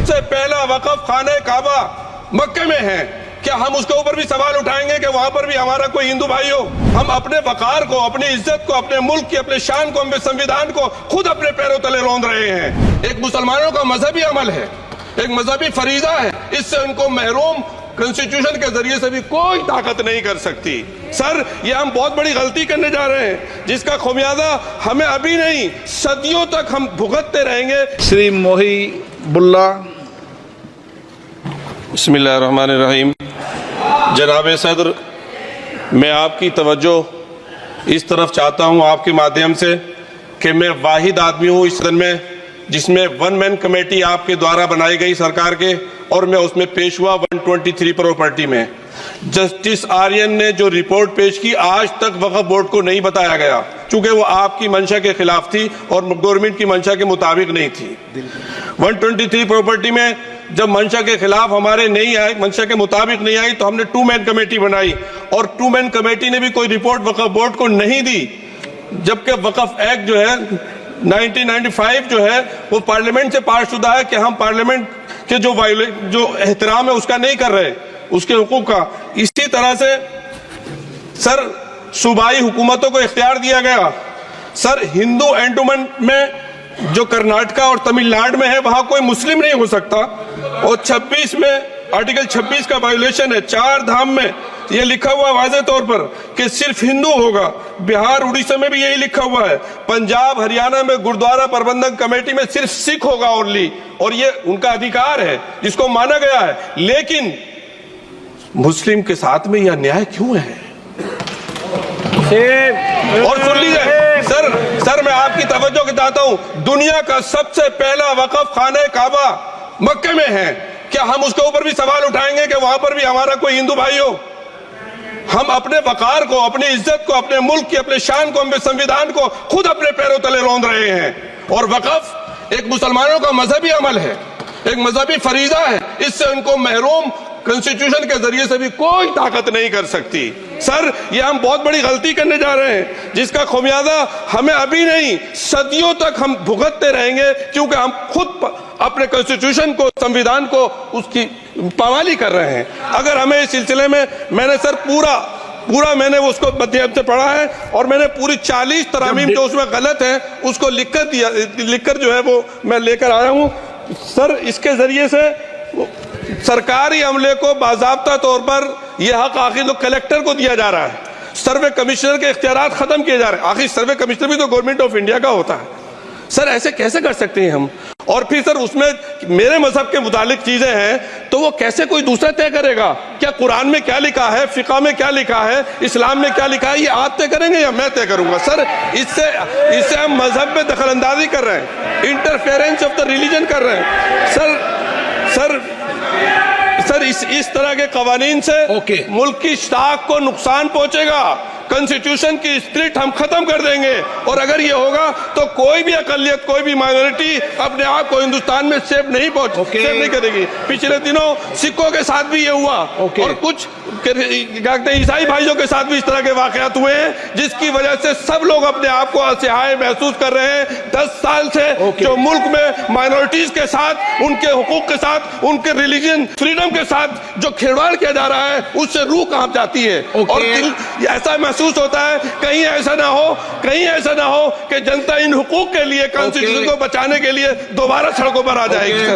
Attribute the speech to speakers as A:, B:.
A: सबसे पहला वक़फ़ खाने काबा मक्के में है। क्या हम उसके ऊपर भी सवाल उठाएंगे कि वहां पर भी हमारा कोई हिंदू भाई हो? हम अपने वकार को, अपनी इज्जत को, अपने मुल्क की, अपने शान को, अपने संविधान को खुद अपने पैरों तले रौंद रहे हैं। एक मुसलमानों का मजहबी अमल है, एक मजहबी फरीजा है, इससे उनको महरूम कॉन्स्टिट्यूशन के जरिए से भी कोई ताकत नहीं कर सकती। सर, ये हम बहुत बड़ी गलती करने जा रहे हैं, जिसका खुमियाजा हमें अभी नहीं सदियों तक हम भुगतते रहेंगे।
B: श्री मोहिबुल्ला।
A: बिस्मिल्लाहिर्रहमानिर्रहीम। जनाब सदर, मैं आपकी तवज्जो इस तरफ चाहता हूँ आपके माध्यम से कि मैं वाहिद आदमी हूँ इस सदन में जिसमें वन मैन कमेटी आपके द्वारा बनाई गई सरकार के, और मैं उसमें पेश हुआ 123 प्रॉपर्टी में। जस्टिस आर्यन ने जो रिपोर्ट पेश की, आज तक वक्फ बोर्ड को नहीं बताया गया, चूंकि वो आपकी मंशा के खिलाफ थी और गवर्नमेंट की मंशा के मुताबिक नहीं थी। 123 प्रॉपर्टी में जब मंशा के खिलाफ हमारे नहीं आई, मंशा के मुताबिक नहीं आई, तो हमने 2 मैन कमेटी बनाई, और 2 मैन कमेटी ने भी कोई रिपोर्ट वक्फ बोर्ड को नहीं दी, जबकि वक्फ एक्ट जो है 1995 जो है वो पार्लियामेंट से पास शुदा है कि हम पार्लियामेंट के जो एहतराम है उसका नहीं कर रहे, उसके हुकूक का। इसी तरह से सर, सूबाई हुकूमतों को इख्तियार दिया गया। सर, हिंदू एंडोमेंट में जो कर्नाटका और तमिलनाडु में है वहां कोई मुस्लिम नहीं हो सकता, और 26 में आर्टिकल 26 का वायोलेशन है। 4 धाम में ये लिखा हुआ वाज़े तौर पर कि सिर्फ हिंदू होगा। बिहार उड़ीसा में भी यही लिखा हुआ है। पंजाब हरियाणा में गुरुद्वारा प्रबंधक कमेटी में सिर्फ सिख होगा ओनली, और ये उनका अधिकार है जिसको माना गया है। लेकिन मुस्लिम के साथ में यह न्याय क्यों है? और सुन लीजिए सर, मैं आपकी तवज्जो के चाहता हूं, दुनिया का सबसे पहला वक़फ़ खाने काबा मक्के में है। क्या हम उसके ऊपर भी सवाल उठाएंगे कि वहां पर भी हमारा कोई हिंदू भाई हो? हम अपने वकार को, अपनी इज्जत को, अपने मुल्क की, अपने शान को, अपने संविधान को खुद अपने पैरों तले रौंद रहे हैं। और वक़फ़ एक मुसलमानों का मजहबी अमल है, एक मजहबी फरीजा है, इससे उनको महरूम कॉन्स्टिट्यूशन के जरिए से भी कोई ताकत नहीं कर सकती। सर, ये हम बहुत बड़ी गलती करने जा रहे हैं, जिसका खुमियाजा हमें अभी नहीं सदियों तक हम भुगतते रहेंगे, क्योंकि हम खुद अपने कॉन्स्टिट्यूशन को, संविधान को, उसकी पामाली कर रहे हैं। अगर हमें इस सिलसिले में, मैंने सर पूरा मैंने उसको मध्यम से पढ़ा है, और मैंने पूरी 40 तरामीम जो उसमें गलत है उसको लिखकर जो है वो मैं लेकर आया हूँ। सर, इसके जरिए से सरकारी अमले को बाज़ाब्ता तौर पर यह हक आखिर कलेक्टर को दिया जा रहा है, सर्वे कमिश्नर के इख्तियारात खत्म किए जा रहे हैं। आखिर सर्वे कमिश्नर भी तो गवर्नमेंट ऑफ इंडिया का होता है। सर, ऐसे कैसे कर सकते हैं हम? और फिर सर, उसमें मेरे मजहब के मुतालिक चीजें हैं तो वो कैसे कोई दूसरा तय करेगा? क्या कुरान में क्या लिखा है, फिक़ा में क्या लिखा है, इस्लाम में क्या लिखा है, ये आप तय करेंगे या मैं तय करूंगा? सर, इससे हम मजहब में दखल अंदाजी कर रहे हैं, इंटरफेरेंस ऑफ द रिलीजन कर रहे हैं। सर, इस तरह के कवानीन से मुल्क की शाख को नुकसान पहुंचेगा। कॉन्स्टिट्यूशन की स्पिरिट हम खत्म कर देंगे, और अगर ये होगा तो कोई भी अकलियत, कोई भी माइनॉरिटी अपने आप को हिंदुस्तान में सेफ नहीं करेगी। पिछले दिनों सिखों के साथ भी ये हुआ, और कुछ ईसाई भाइयों के साथ भी इस तरह के वाकयात हुए हैं, जिसकी वजह से सब लोग अपने आप को असहाय महसूस कर रहे हैं। 10 साल से जो मुल्क में माइनॉरिटीज के साथ, उनके हुकूक के साथ, उनके रिलीजन फ्रीडम के साथ जो खिलवाड़ किया जा रहा है, उससे रूह कांप जाती है। और ऐसा महसूस होता है कहीं ऐसा ना हो कि जनता इन हुकूक के लिए, कॉन्स्टिट्यूशन को बचाने के लिए दोबारा सड़कों पर आ जाएगी।